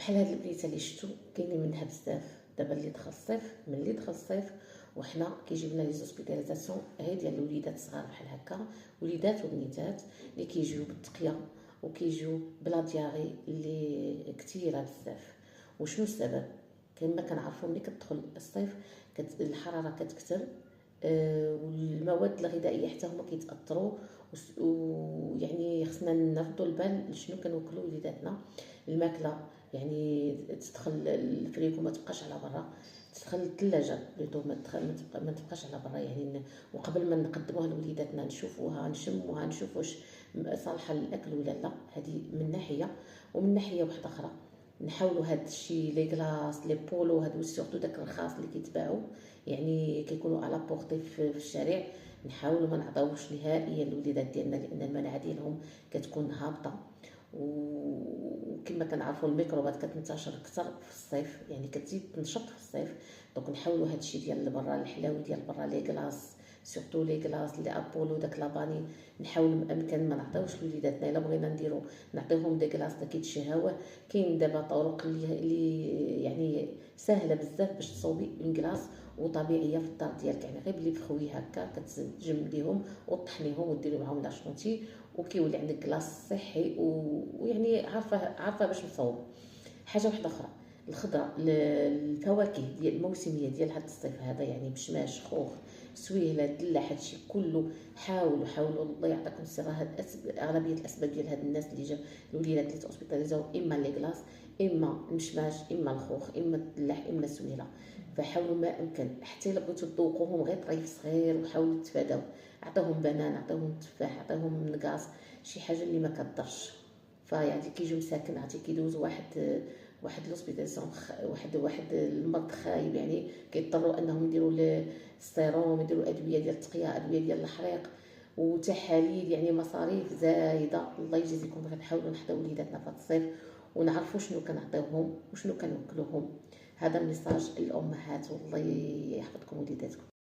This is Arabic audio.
بحال هاد البنيته اللي شفتو كاينين منها بزاف. دابا اللي دخل الصيف، ملي دخل الصيف وحنا كيجيب لنا لي زوسبيتاليزاسيون هي ديال الوليدات صغار بحال هكا، وليدات وبنيتات اللي كيجيو بالتقيه وكيجيو بلا دياغي اللي كثيره بزاف. وشنو السبب؟ كما كنعرفوا ملي كتدخل الصيف الحراره كتكثر، والمواد الغذائيه حتى هما كيتاثروا. ويعني خصنا نردوا البال لشنو كنوكلوا وليداتنا. الماكله يعني تدخل الفريكو ما تبقاش على برا، تدخل الثلاجه بلوتو ما تبقاش على برا يعني. وقبل ما نقدموها لوليداتنا نشوفوها نشموها نشوف واش صالحه للاكل ولا لا. هذه من ناحيه. ومن ناحيه واحده اخرى نحاولوا هاد الشيء لي كلاص لي بولو هادو سورتو داك الرخاص اللي كيتباعوا يعني كيكونوا على بورتي في الشارع، نحاولوا ما نعطيوش نهائيا للوليدات ديالنا لان المناعه ديالهم كتكون هابطه. وكما كنعرفوا الميكروبات كتنتشر اكثر في الصيف، يعني كتزيد تنشط في الصيف. دونك نحاولوا هذا الشيء ديال برا، الحلاوي ديال برا لي كلاص سورتو لي كلاص لي ابولو داك لاباني، نحاولوا بامكان ما نعطيوش لوليداتنا. الا بغينا نديرو نعطيوهم دي كلاص دا كيتشهاوه، كاين دابا طرق اللي يعني سهله بزاف باش تصوبي اون كلاص وطبيعيه في الدار ديالك، يعني غير بلي بخوي هكا كتجمديهم وطحنيهم وديري معاهم لاشونتي وكيولي عندك كلاص صحي ويعني عارفه باش نصوب. حاجه واحده اخرى، الخضره الفواكه ديال الموسميه ديال هذا الصيف هذا، يعني بشماش خوخ سويله دله هادشي كله. حاولوا الله يعطيكم الصحه. هاد اغلبيه الاسباب ديال هاد الناس اللي جا الوليدات اللي توسبيتاليزاو اما لي كلاص اما المشماش اما الخوخ اما الدلاح اما السويله. فحاولوا ما امكن حتى الا بغيتو تذوقوهم غير طريف صغير وحاولوا تتفاداو. عطيوهم بنان، عطيوهم تفاح، عطيوهم نقاص، شي حاجه اللي ما كضرش. فيعني كيجيو مساكن عرفتي كيدوزوا واحد لوسبيتاسيون واحد المرض خايب، يعني كيضطروا انهم يديروا السيروم، يديروا ادويه ديال التقيه، ادويه ديال الحريق وتحاليل، يعني مصاريف زايده. الله يجازيكم بخير. نحاولوا نحضروا وليداتنا في الصيف ونعرفوا شنو كنعطيوهم وشنو كنوكلوهم. هذا ميساج الامهات، والله يحفظكم وليداتكم.